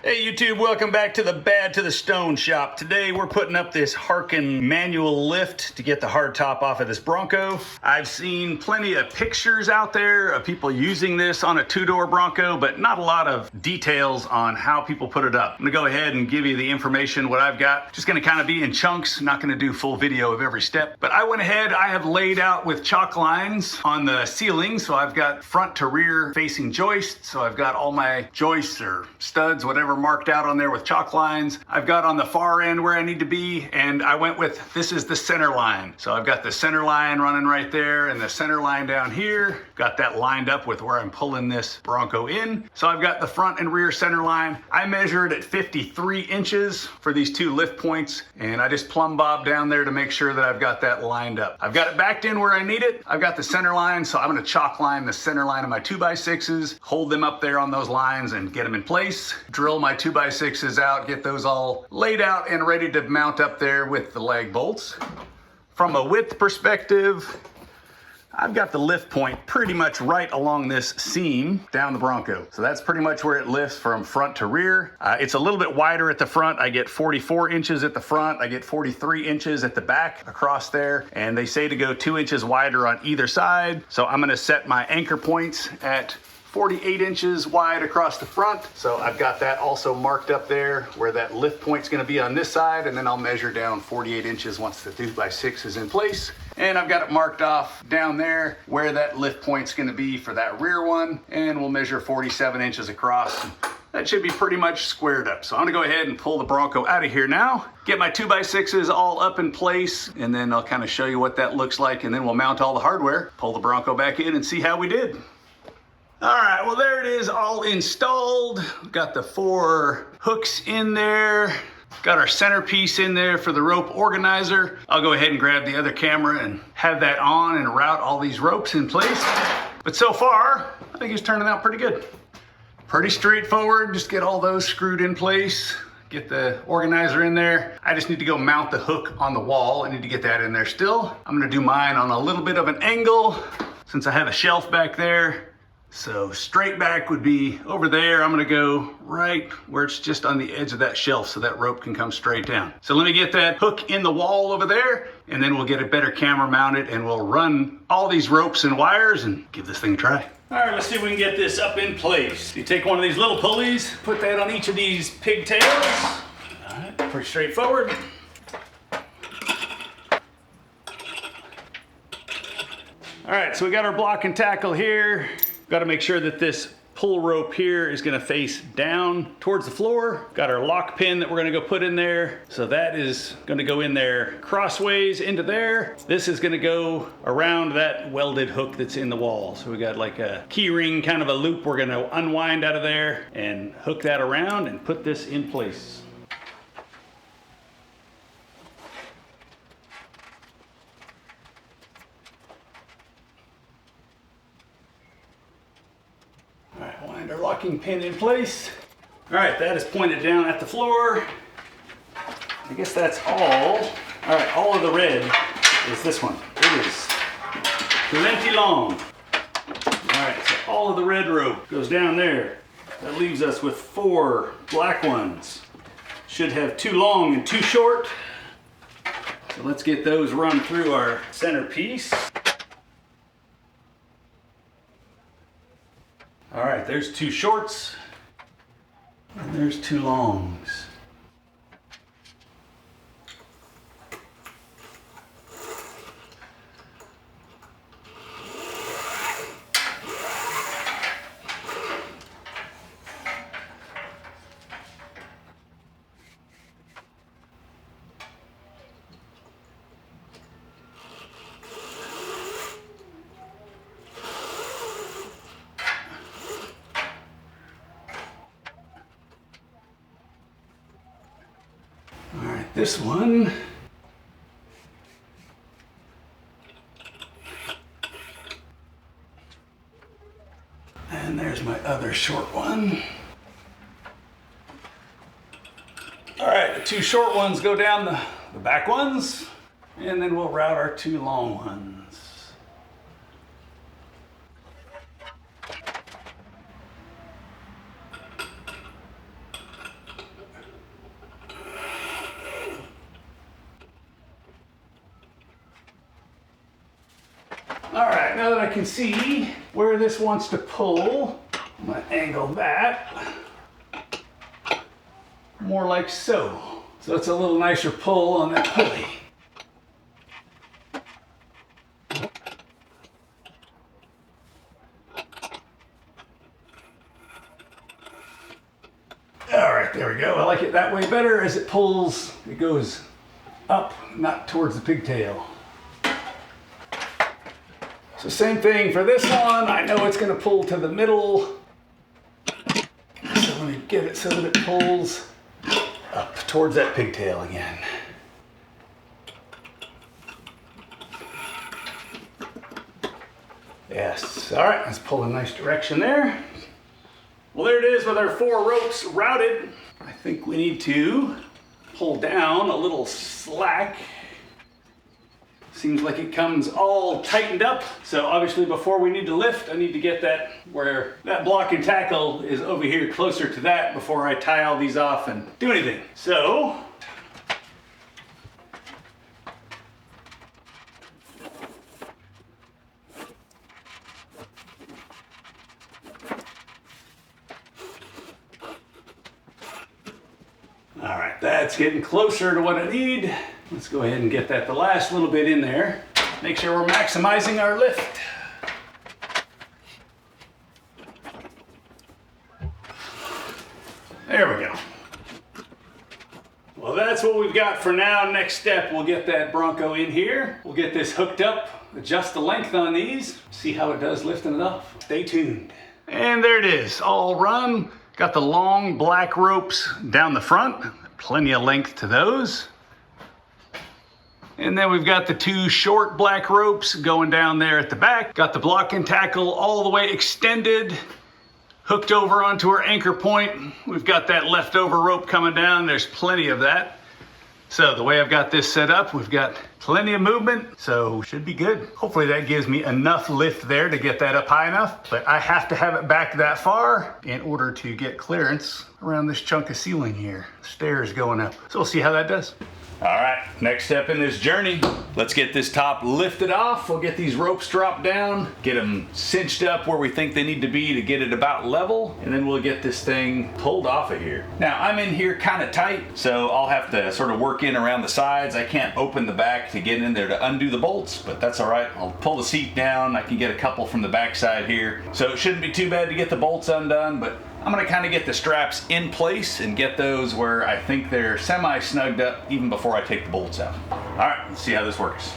Hey YouTube, welcome back to the Bad to the Stone shop. Today we're putting up this Harken manual lift to get the hard top off of this Bronco. I've seen plenty of pictures out there of people using this on a two-door Bronco, but not a lot of details on how people put it up. I'm gonna go ahead and give you the information, what I've got. Just gonna kind of be in chunks, not gonna do full video of every step. But I went ahead, I have laid out with chalk lines on the ceiling, so I've got front to rear facing joists, so I've got all my joists or studs, whatever, marked out on there with chalk lines. I've got on the far end where I need to be, and I went with, this is the center line. So I've got the center line running right there and the center line down here. Got that lined up with where I'm pulling this Bronco in. So I've got the front and rear center line. I measured at 53 inches for these two lift points, and I just plumb bob down there to make sure that I've got that lined up. I've got it backed in where I need it. I've got the center line, so I'm gonna chalk line the center line of my 2x6s, hold them up there on those lines and get them in place. Drill my 2x6s out, get those all laid out and ready to mount up there with the lag bolts. From a width perspective, I've got the lift point pretty much right along this seam down the Bronco. So that's pretty much where it lifts from front to rear. It's a little bit wider at the front. I get 44 inches at the front. I get 43 inches at the back across there. And they say to go 2 inches wider on either side. So I'm gonna set my anchor points at 48 inches wide across the front. So I've got that also marked up there where that lift point's gonna be on this side, and then I'll measure down 48 inches once the 2x6 is in place. And I've got it marked off down there where that lift point's gonna be for that rear one, and we'll measure 47 inches across. That should be pretty much squared up. So I'm gonna go ahead and pull the Bronco out of here now, get my 2x6s all up in place, and then I'll kind of show you what that looks like, and then we'll mount all the hardware, pull the Bronco back in and see how we did. All right, well there it is, all installed. Got the 4 hooks in there. Got our centerpiece in there for the rope organizer. I'll go ahead and grab the other camera and have that on and route all these ropes in place. But so far, I think it's turning out pretty good. Pretty straightforward, just get all those screwed in place. Get the organizer in there. I just need to go mount the hook on the wall. I need to get that in there still. I'm gonna do mine on a little bit of an angle since I have a shelf back there. So straight back would be over there. I'm gonna go right where it's just on the edge of that shelf so that rope can come straight down. So let me get that hook in the wall over there, and then we'll get a better camera mounted and we'll run all these ropes and wires and give this thing a try. All right, let's see if we can get this up in place. You take one of these little pulleys, put that on each of these pigtails. All right, pretty straightforward. All right, so we got our block and tackle here. Got to make sure that this pull rope here is going to face down towards the floor. Got our lock pin that we're going to go put in there. So that is going to go in there crossways into there. This is going to go around that welded hook that's in the wall. So we got like a key ring kind of a loop we're going to unwind out of there and hook that around and put this in place. All right, wind our locking pin in place. All right, that is pointed down at the floor. I guess that's all. All right, all of the red is this one. It is plenty long. All right, so all of the red rope goes down there. That leaves us with 4 black ones. Should have 2 long and 2 short. So let's get those run through our centerpiece. All right, there's 2 shorts, and there's 2 longs. This one, and there's my other short one. All right, the 2 short ones go down the back ones, and then we'll route our 2 long ones. All right, now that I can see where this wants to pull, I'm gonna angle that more like so. So it's a little nicer pull on that pulley. All right, there we go. I like it that way better. As it pulls, it goes up, not towards the pigtail. So same thing for this one. I know it's going to pull to the middle. So let me get it so that it pulls up towards that pigtail again. Yes. All right, let's pull a nice direction there. Well, there it is with our 4 ropes routed. I think we need to pull down a little slack. Seems like it comes all tightened up. So obviously before we need to lift, I need to get that where that block and tackle is over here closer to that before I tie all these off and do anything. So, all right, that's getting closer to what I need. Let's go ahead and get that the last little bit in there. Make sure we're maximizing our lift. There we go. Well, that's what we've got for now. Next step, we'll get that Bronco in here. We'll get this hooked up, adjust the length on these, see how it does lifting it off. Stay tuned. And there it is, all run. Got the long black ropes down the front, plenty of length to those. And then we've got the 2 short black ropes going down there at the back. Got the block and tackle all the way extended, hooked over onto our anchor point. We've got that leftover rope coming down. There's plenty of that. So the way I've got this set up, we've got plenty of movement, so should be good. Hopefully that gives me enough lift there to get that up high enough, but I have to have it back that far in order to get clearance around this chunk of ceiling here. Stairs going up. So we'll see how that does. All right, next step in this journey, let's get this top lifted off. We'll get these ropes dropped down, get them cinched up where we think they need to be to get it about level, and then we'll get this thing pulled off of here. Now, I'm in here kind of tight, so I'll have to sort of work in around the sides. I can't open the back to get in there to undo the bolts, but that's all right. I'll pull the seat down. I can get a couple from the back side here. So it shouldn't be too bad to get the bolts undone, but I'm gonna kind of get the straps in place and get those where I think they're semi-snugged up even before I take the bolts out. All right, let's see how this works.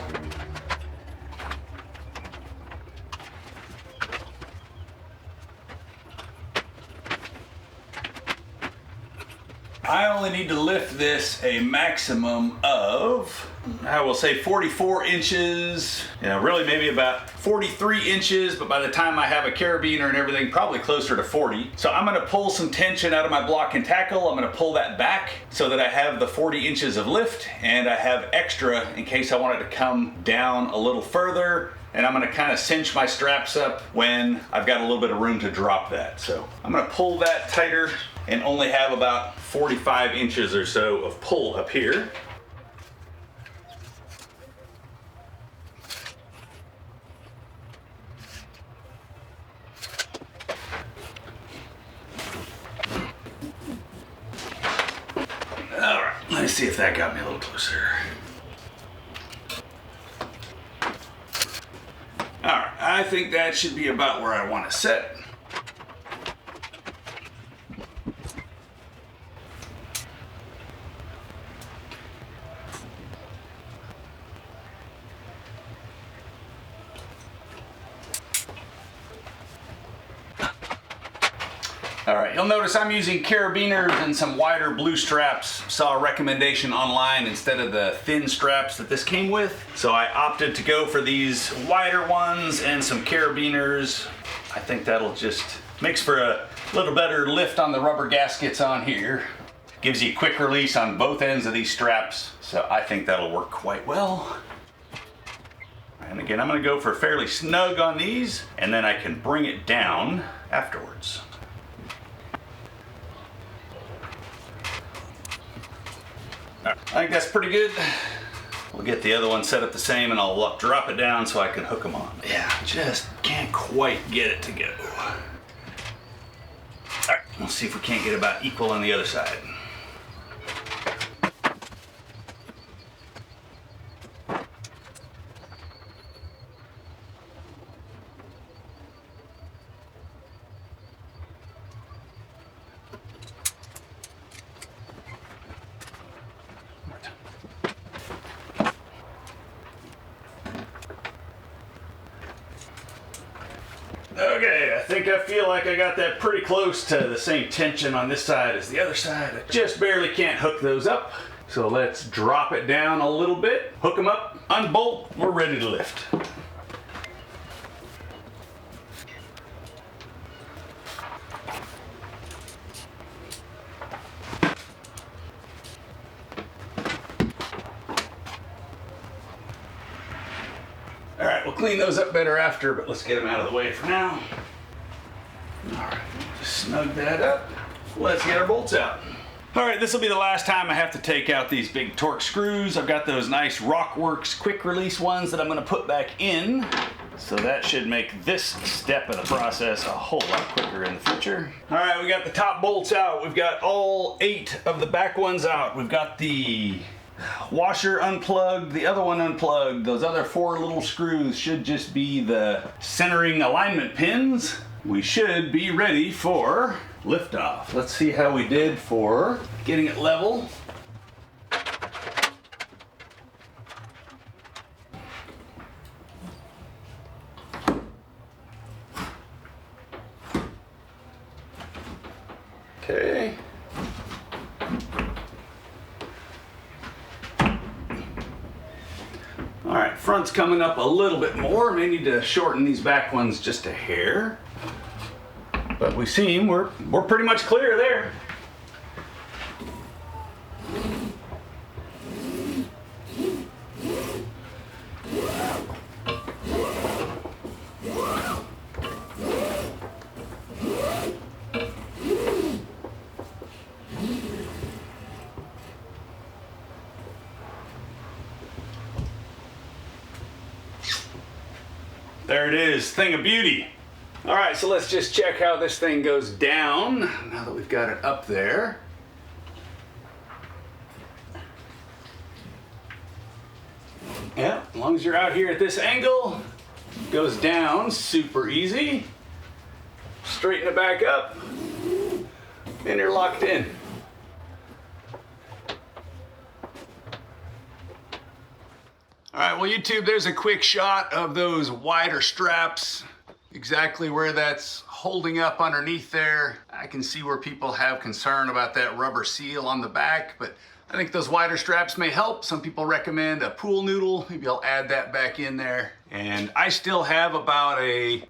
I only need to lift this a maximum of, I will say 44 inches, really maybe about 43 inches, but by the time I have a carabiner and everything, probably closer to 40. So I'm gonna pull some tension out of my block and tackle. I'm gonna pull that back so that I have the 40 inches of lift, and I have extra in case I want it to come down a little further. And I'm gonna kind of cinch my straps up when I've got a little bit of room to drop that. So I'm gonna pull that tighter and only have about 45 inches or so of pull up here. All right, let's see if that got me a little closer. All right, I think that should be about where I want to set. All right, you'll notice I'm using carabiners and some wider blue straps. Saw a recommendation online instead of the thin straps that this came with. So I opted to go for these wider ones and some carabiners. I think that'll just makes for a little better lift on the rubber gaskets on here. Gives you quick release on both ends of these straps. So I think that'll work quite well. And again, I'm gonna go for fairly snug on these, and then I can bring it down afterwards. I think that's pretty good. We'll get the other one set up the same and I'll drop it down so I can hook them on. Yeah, just can't quite get it to go. All right, we'll see if we can't get about equal on the other side. Okay, I feel like I got that pretty close to the same tension on this side as the other side. I just barely can't hook those up. So let's drop it down a little bit, hook them up, unbolt, we're ready to lift. All right, we'll clean those up better after, but let's get them out of the way for now. All right, just snug that up. Let's get our bolts out. All right, this will be the last time I have to take out these big torque screws. I've got those nice Rockworks quick release ones that I'm gonna put back in. So that should make this step of the process a whole lot quicker in the future. All right, we got the top bolts out. We've got all 8 of the back ones out. We've got the washer unplugged, the other one unplugged. Those other 4 little screws should just be the centering alignment pins. We should be ready for liftoff. Let's see how we did for getting it level. Okay. All right, front's coming up a little bit more. May need to shorten these back ones just a hair. But we seem we're pretty much clear there. There it is, thing of beauty. All right, so let's just check how this thing goes down now that we've got it up there. Yeah, as long as you're out here at this angle, it goes down super easy. Straighten it back up, and you're locked in. All right, well, YouTube, there's a quick shot of those wider straps, exactly where that's holding up underneath there. I can see where people have concern about that rubber seal on the back, but I think those wider straps may help. Some people recommend a pool noodle. Maybe I'll add that back in there. And I still have about a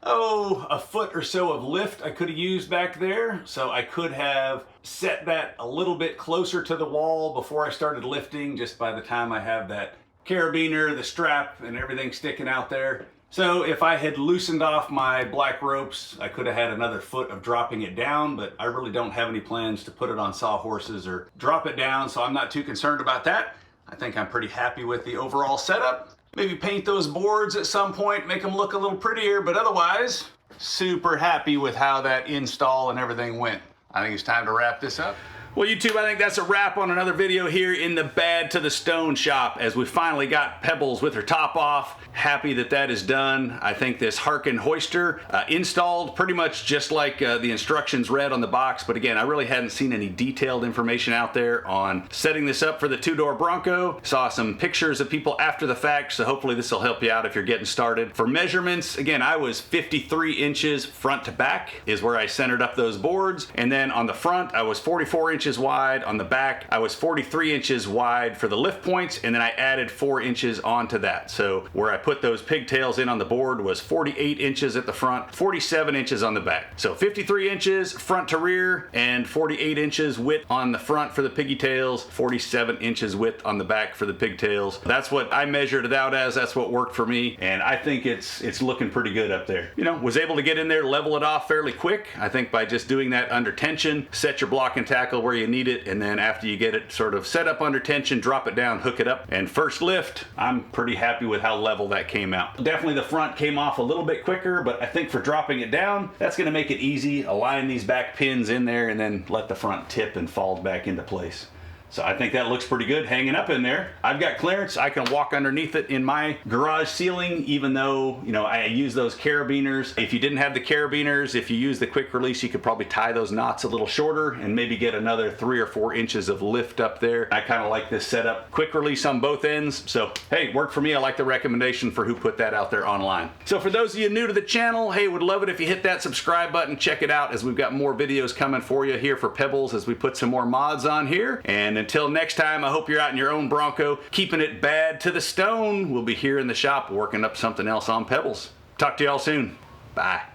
foot or so of lift I could have used back there. So I could have set that a little bit closer to the wall before I started lifting, just by the time I have that carabiner, the strap, and everything sticking out there. So if I had loosened off my black ropes, I could have had another foot of dropping it down, but I really don't have any plans to put it on sawhorses or drop it down, so I'm not too concerned about that. I think I'm pretty happy with the overall setup. Maybe paint those boards at some point, make them look a little prettier, but otherwise, super happy with how that install and everything went. I think it's time to wrap this up. Well, YouTube, I think that's a wrap on another video here in the Bad to the Stone shop, as we finally got Pebbles with her top off. Happy that that is done. I think this Harken Hoister installed pretty much just like the instructions read on the box, but again, I really hadn't seen any detailed information out there on setting this up for the 2-door Bronco. Saw some pictures of people after the fact, so hopefully this will help you out if you're getting started. For measurements, again, I was 53 inches front to back is where I centered up those boards, and then on the front, I was 44 inches wide. On the back, I was 43 inches wide for the lift points, and then I added 4 inches onto that. So where I put those pigtails in on the board was 48 inches at the front, 47 inches on the back. So 53 inches front to rear, and 48 inches width on the front for the pigtails, 47 inches width on the back for the pigtails. That's what I measured it out as. That's what worked for me, and I think it's looking pretty good up there. You know, was able to get in there, level it off fairly quick. I think by just doing that under tension, set your block and tackle where where you need it, and then after you get it sort of set up under tension, drop it down, hook it up, and first lift, I'm pretty happy with how level that came out. Definitely the front came off a little bit quicker, but I think for dropping it down, that's gonna make it easy. Align these back pins in there and then let the front tip and fall back into place. So I think that looks pretty good hanging up in there. I've got clearance. I can walk underneath it in my garage ceiling, even though, you know, I use those carabiners. If you didn't have the carabiners, if you use the quick release, you could probably tie those knots a little shorter and maybe get another 3 or 4 inches of lift up there. I kind of like this setup. Quick release on both ends. So, hey, worked for me. I like the recommendation for who put that out there online. So for those of you new to the channel, hey, would love it if you hit that subscribe button. Check it out as we've got more videos coming for you here for Pebbles as we put some more mods on here. And until next time, I hope you're out in your own Bronco, keeping it bad to the stone. We'll be here in the shop working up something else on Pebbles. Talk to y'all soon. Bye.